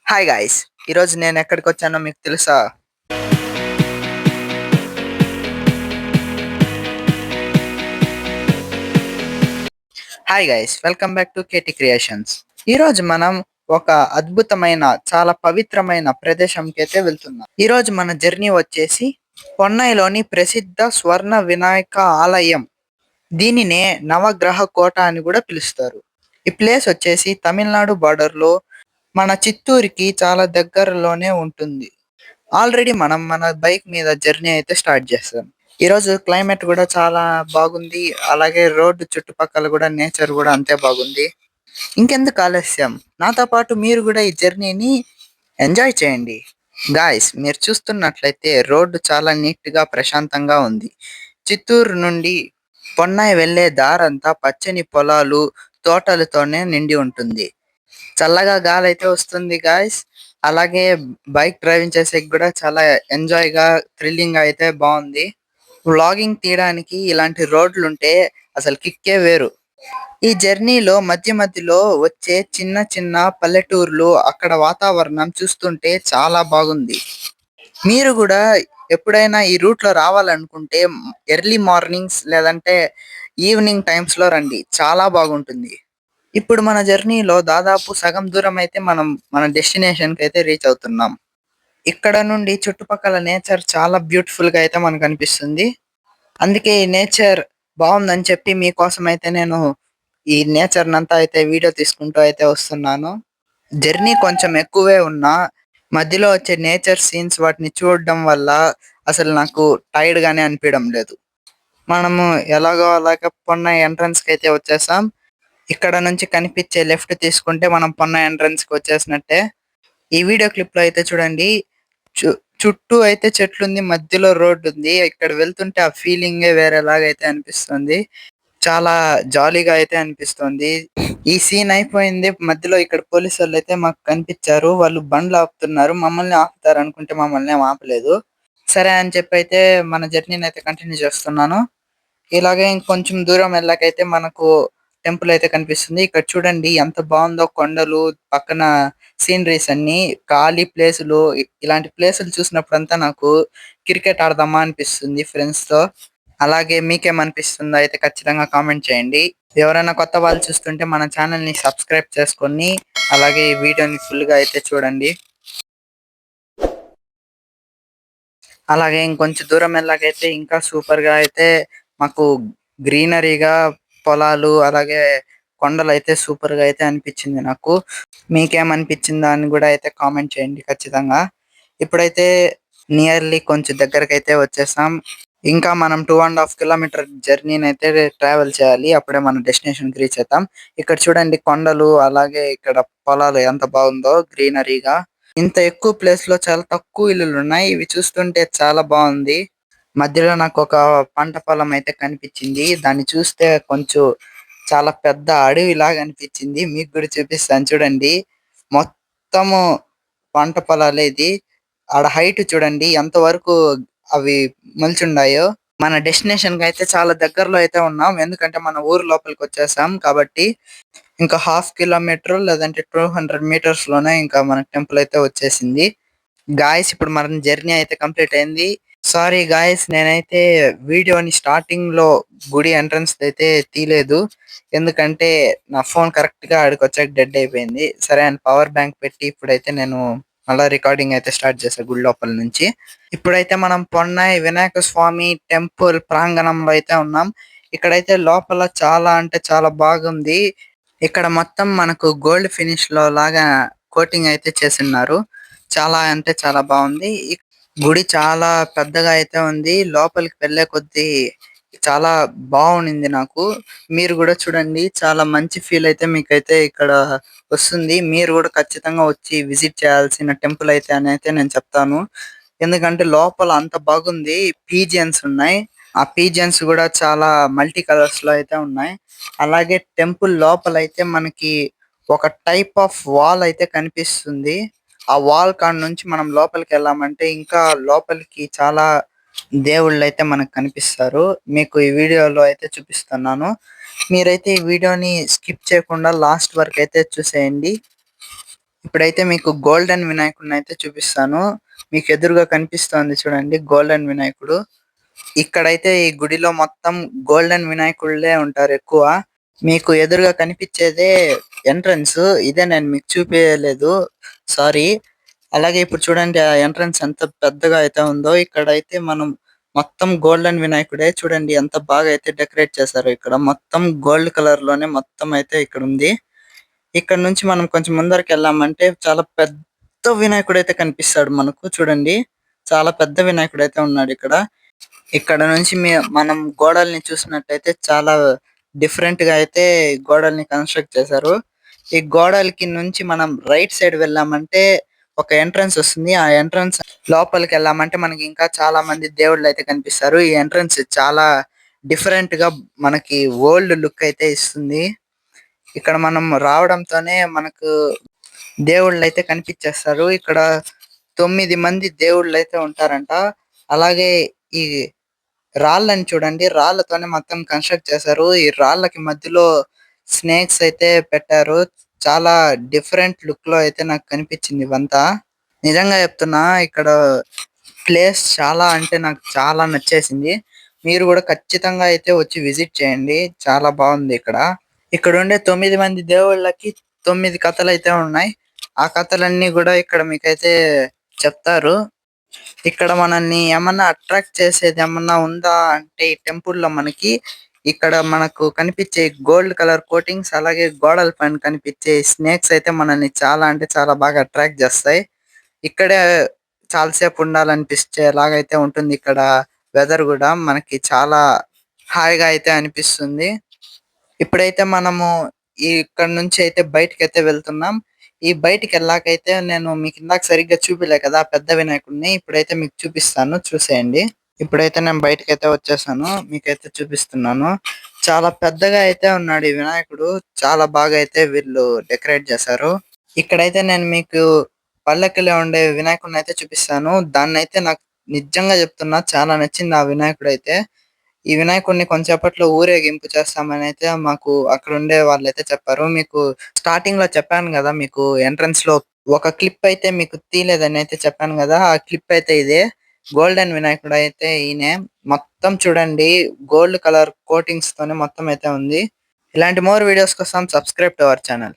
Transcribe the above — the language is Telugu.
Hi guys! ఈరోజు నేను ఎక్కడికొచ్చానో మీకు తెలుసా? Hi guys! Welcome back to KT creations. ఈరోజు మనం ఒక అద్భుతమైన, చాలా పవిత్రమైన ప్రదేశంకైతే వెళ్తున్నాం. ఈరోజు మన జర్నీ వచ్చేసి పొన్నైలోని ప్రసిద్ధ స్వర్ణ వినాయక ఆలయం. దీనినే నవగ్రహ కోట అని కూడా పిలుస్తారు. ఈ ప్లేస్ వచ్చేసి తమిళనాడు బార్డర్‌లో మన చిత్తూరుకి చాలా దగ్గరలోనే ఉంటుంది. ఆల్రెడీ మనం మన బైక్ మీద జర్నీ అయితే స్టార్ట్ చేసాం. ఈరోజు క్లైమేట్ కూడా చాలా బాగుంది. అలాగే రోడ్డు చుట్టుపక్కల కూడా నేచర్ కూడా అంతే బాగుంది. ఇంకెందుకు ఆలస్యం? నాతో పాటు మీరు కూడా ఈ జర్నీని ఎంజాయ్ చేయండి. గాయ్స్, మీరు చూస్తున్నట్లయితే రోడ్డు చాలా నీట్‌గా, ప్రశాంతంగా ఉంది. చిత్తూరు నుండి పొన్నాయి వెళ్ళే దారంతా పచ్చని పొలాలు, తోటలతోనే నిండి ఉంటుంది. చల్లగా గాలైతే వస్తుంది గాయ్స్. అలాగే బైక్ డ్రైవింగ్ చేసేకి కూడా చాలా ఎంజాయ్‌గా, థ్రిల్లింగ్‌గా అయితే బావుంది. వ్లాగింగ్ తీయడానికి ఇలాంటి రోడ్లుంటే అసలు కిక్కే వేరు. ఈ జర్నీలో మధ్య మధ్యలో వచ్చే చిన్న చిన్న పల్లెటూర్లు, అక్కడ వాతావరణం చూస్తుంటే చాలా బాగుంది. మీరు గూడా ఎప్పుడైనా ఈ రూట్‌లో రావాలనుకుంటే ఎర్లీ మార్నింగ్స్ లేదంటే ఈవినింగ్ టైమ్స్‌లో రండి. చాలా బాగుంటుంది. ఇప్పుడు మన జర్నీలో దాదాపు సగం దూరం అయితే మనం మన డెస్టినేషన్‌కి అయితే రీచ్ అవుతున్నాం. ఇక్కడ నుండి చుట్టుపక్కల నేచర్ చాలా బ్యూటిఫుల్‌గా అయితే మనకనిపిస్తుంది. అందుకే ఈ నేచర్ బావుందని చెప్పి మీకోసం అయితే నేను ఈ నేచర్‌నంతా అయితే వీడియో తీసుకుంటూ అయితే వస్తున్నాను. జర్నీ కొంచెం ఎక్కువే ఉన్నా, మధ్యలో వచ్చే నేచర్ సీన్స్ వాటిని చూడడం వల్ల అసలు నాకు టైర్డ్‌గానే అనిపియడం లేదు. మనము ఎలాగో అలాగా పొన్న ఎంట్రన్స్‌కైతే వచ్చేసాం. ఇక్కడ నుంచి కనిపించే లెఫ్ట్ తీసుకుంటే మనం పొన్న ఎంట్రన్స్‌కి వచ్చేసినట్టే. ఈ వీడియో క్లిప్‌లో అయితే చూడండి. చు చుట్టూ అయితే చెట్లుంది. మధ్యలో రోడ్డుంది. ఇక్కడ వెళ్తుంటే ఆ ఫీలింగే వేరేలాగైతే అనిపిస్తుంది. చాలా జాలీగా అయితే అనిపిస్తుంది. ఈ సీన్ అయిపోయింది. మధ్యలో ఇక్కడ పోలీసోళ్ళైతే మాకు కనిపిచ్చారు. వాళ్ళు బండ్లు ఆపుతున్నారు. మమ్మల్ని ఆపుతారనుకుంటే మమ్మల్నేమి ఆపలేదు. సరే అని చెప్పైతే మన జర్నీనైతే కంటిన్యూ చేస్తున్నాను. ఇలాగే ఇంకొంచెం దూరం వెళ్ళాకైతే మనకు టెంపుల్ అయితే కనిపిస్తుంది. ఇక్కడ చూడండి ఎంత బావుందో కొండలు, పక్కన సీనరీస్ అన్నీ, ఖాళీ ప్లేసులు ఇలాంటి ప్లేసులు చూసినప్పుడంతా నాకు క్రికెట్ ఆడదామా అనిపిస్తుంది ఫ్రెండ్స్‌తో. అలాగే మీకేమనిపిస్తుందో అయితే ఖచ్చితంగా కామెంట్ చేయండి. ఎవరైనా కొత్త వాళ్ళు చూస్తుంటే మన ఛానెల్‌ని సబ్స్క్రైబ్ చేసుకొని, అలాగే ఈ వీడియోని ఫుల్‌గా అయితే చూడండి. అలాగే ఇంకొంచెం దూరం ఎళ్ళాకైతే ఇంకా సూపర్‌గా అయితే మాకు గ్రీనరీగా పొలాలు, అలాగే కొండలైతే సూపర్‌గా అయితే అనిపిచ్చింది నాకు. మీకేమనిపిచ్చిందా అని గూడా అయితే కామెంట్ చేయండి ఖచ్చితంగా. ఇప్పుడైతే నియర్‌లీ కొంచెం దగ్గరకైతే వచ్చేసాం. ఇంకా మనం 2 ½ కిలోమీటర్ జర్నీనైతే ట్రావెల్ చేయాలి. అప్పుడే మన డెస్టినేషన్‌కి రీచ్ అయితాం. ఇక్కడ చూడండి కొండలు, అలాగే ఇక్కడ పొలాలు ఎంత బాగుందో గ్రీనరీగా. ఇంత ఎక్కువ ప్లేస్‌లో చాలా తక్కువ ఇల్లులున్నాయి. ఇవి చూస్తుంటే చాలా బావుంది. మధ్యలో నాకొక పంట పొలం అయితే కనిపిచ్చింది. దాన్ని చూస్తే కొంచెం చాలా పెద్ద అడవిలాగా అనిపిచ్చింది. మీకు గూడా చూపిస్తాను చూడండి. మొత్తము పంట పొలాలే ఇది. ఆడ హైట్ చూడండి ఎంత వరకు అవి మలిచుండాయో. మన డెస్టినేషన్‌కయితే చాలా దగ్గరలో అయితే ఉన్నాం. ఎందుకంటే మన ఊరు లోపలికొచ్చేసాం కాబట్టి ఇంకా హాఫ్ కిలోమీటర్ లేదంటే 200 మీటర్స్‌లోనే ఇంకా మన టెంపుల్ అయితే వచ్చేసింది. గాయ్స్, ఇప్పుడు మన జర్నీ అయితే కంప్లీట్ అయింది. సారీ గాయ్స్, నేనైతే వీడియోని స్టార్టింగ్‌లో గుడి ఎంట్రన్స్‌దయితే తీయలేదు. ఎందుకంటే నా ఫోన్ కరెక్ట్‌గా ఆడికొచ్చాక డెడ్ అయిపోయింది. సరే అని పవర్ బ్యాంక్ పెట్టి ఇప్పుడైతే నేను మళ్ళా రికార్డింగ్ అయితే స్టార్ట్ చేశా గుడి లోపల నుంచి. ఇప్పుడైతే మనం పొన్నాయి వినాయక స్వామి టెంపుల్ ప్రాంగణంలో అయితే ఉన్నాం. ఇక్కడైతే లోపల చాలా అంటే చాలా బాగుంది. ఇక్కడ మొత్తం మనకు గోల్డ్ ఫినిష్‌లో లాగా కోటింగ్ అయితే చేసున్నారు. చాలా అంటే చాలా బావుంది. గుడి చాలా పెద్దగా అయితే ఉంది. లోపలికి వెళ్ళే కొద్దీ చాలా బావుండింది నాకు. మీరు గూడా చూడండి, చాలా మంచి ఫీల్ అయితే మీకైతే ఇక్కడ వస్తుంది. మీరు గూడా ఖచ్చితంగా వచ్చి విజిట్ చేయాల్సిన టెంపుల్ అయితే అనైతే నేను చెప్తాను. ఎందుకంటే లోపల అంత బాగుంది. పీజియన్స్ ఉన్నాయి. ఆ పీజియన్స్ గూడా చాలా మల్టీ కలర్స్‌లో అయితే ఉన్నాయి. అలాగే టెంపుల్ లోపలైతే మనకి ఒక టైప్ ఆఫ్ వాల్ అయితే కనిపిస్తుంది. ఆ వాల్ కాడ నుంచి మనం లోపలికెళ్ళామంటే ఇంకా లోపలికి చాలా దేవుళ్ళైతే మనకు కనిపిస్తారు. మీకు ఈ వీడియోలో అయితే చూపిస్తున్నాను. మీరైతే ఈ వీడియోని స్కిప్ చేయకుండా లాస్ట్ వరకైతే చూసేయండి. ఇప్పుడైతే మీకు గోల్డెన్ వినాయకుడిని అయితే చూపిస్తాను. మీకు ఎదురుగా కనిపిస్తోంది చూడండి గోల్డెన్ వినాయకుడు. ఇక్కడైతే ఈ గుడిలో మొత్తం గోల్డెన్ వినాయకుళ్ళే ఉంటారు ఎక్కువ. మీకు ఎదురుగా కనిపించేదే ఎంట్రన్స్. ఇదే నేను మీకు చూపియలేదు. సారీ. అలాగే ఇప్పుడు చూడండి ఆ ఎంట్రన్స్ ఎంత పెద్దగా అయితే ఉందో. ఇక్కడైతే మనం మొత్తం గోల్డెన్ వినాయకుడే. చూడండి ఎంత బాగా అయితే డెకరేట్ చేశారో ఇక్కడ. మొత్తం గోల్డ్ కలర్ లోనే మొత్తం అయితే ఇక్కడ ఉంది. ఇక్కడ నుంచి మనం కొంచెం ముందరికి వెళ్ళామంటే చాలా పెద్ద వినాయకుడు అయితే కనిపిస్తాడు మనకు. చూడండి చాలా పెద్ద వినాయకుడు అయితే ఉన్నాడు ఇక్కడ. ఇక్కడ నుంచి మనం గోడల్ని చూసినట్టయితే చాలా డిఫరెంట్ గా అయితే గోడల్ని కన్స్ట్రక్ట్ చేశారు. ఈ గోడలకి నుంచి మనం రైట్ సైడ్ వెళ్ళామంటే ఒక ఎంట్రన్స్ వస్తుంది. ఆ ఎంట్రన్స్ లోపలికి వెళ్ళామంటే మనకి ఇంకా చాలా మంది దేవుళ్ళు అయితే కనిపిస్తారు. ఈ ఎంట్రన్స్ చాలా డిఫరెంట్ గా మనకి ఓల్డ్ లుక్ అయితే ఇస్తుంది. ఇక్కడ మనం రావడంతోనే మనకు దేవుళ్ళు అయితే కనిపించేస్తారు. ఇక్కడ 9 మంది దేవుళ్ళు అయితే ఉంటారంట. అలాగే ఈ రాళ్ళని చూడండి, రాళ్ళతోనే మొత్తం కన్స్ట్రక్ట్ చేశారు. ఈ రాళ్ళకి మధ్యలో స్నేక్స్ అయితే పెట్టారు. చాలా డిఫరెంట్ లుక్ లో అయితే నాకు కనిపించింది ఇవంతా. నిజంగా చెప్తున్నా ఇక్కడ ప్లేస్ చాలా అంటే నాకు చాలా నచ్చేసింది. మీరు కూడా ఖచ్చితంగా అయితే వచ్చి విజిట్ చేయండి. చాలా బాగుంది ఇక్కడ. ఇక్కడ ఉండే 9 మంది దేవుళ్ళకి 9 కథలు అయితే ఉన్నాయి. ఆ కథలన్నీ కూడా ఇక్కడ మీకైతే చెప్తారు. ఇక్కడ మనల్ని ఏమన్నా అట్రాక్ట్ చేసేది ఏమన్నా ఉందా అంటే ఈ టెంపుల్ లో మనకి ఇక్కడ మనకు కనిపించే గోల్డ్ కలర్ కోటింగ్స్ అలాగే గోడల పైన కనిపించే స్నేక్స్ అయితే మనల్ని చాలా అంటే చాలా బాగా అట్రాక్ట్ చేస్తాయి. ఇక్కడే చాలాసేపు ఉండాలనిపించేలాగైతే ఉంటుంది. ఇక్కడ వెదర్ కూడా మనకి చాలా హాయిగా అయితే అనిపిస్తుంది. ఇప్పుడైతే మనము ఇక్కడ నుంచి అయితే బయటికైతే వెళ్తున్నాం. ఈ బయటికి వెళ్ళాకైతే నేను మీకు ఇందాక సరిగ్గా చూపిలే కదా పెద్ద వినాయకుడిని. ఇప్పుడైతే మీకు చూపిస్తాను చూసేయండి. ఇప్పుడైతే నేను బయటకైతే వచ్చేసాను. మీకైతే చూపిస్తున్నాను. చాలా పెద్దగా అయితే ఉన్నాడు ఈ వినాయకుడు. చాలా బాగా అయితే వీళ్ళు డెకరేట్ చేశారు. ఇక్కడైతే నేను మీకు పల్లకిలో ఉండే వినాయకుడిని అయితే చూపిస్తాను. దాన్నైతే నాకు నిజంగా చెప్తున్నా చాలా నచ్చింది ఆ వినాయకుడు అయితే. ఈ వినాయకుడిని కొంచెంసేపట్లో ఊరేగింపు చేస్తామని అయితే మాకు అక్కడ ఉండే వాళ్ళైతే చెప్పారు. మీకు స్టార్టింగ్ లో చెప్పాను కదా మీకు ఎంట్రన్స్ లో ఒక క్లిప్ అయితే మీకు తీయలేదని అయితే చెప్పాను కదా. ఆ క్లిప్ అయితే ఇదే. గోల్డెన్ వినాయకుడు అయితే ఈయనే. మొత్తం చూడండి గోల్డ్ కలర్ కోటింగ్స్ తోనే మొత్తం అయితే ఉంది. ఇలాంటి మోర్ వీడియోస్ కోసం సబ్స్క్రైబ్ టు అవర్ ఛానల్.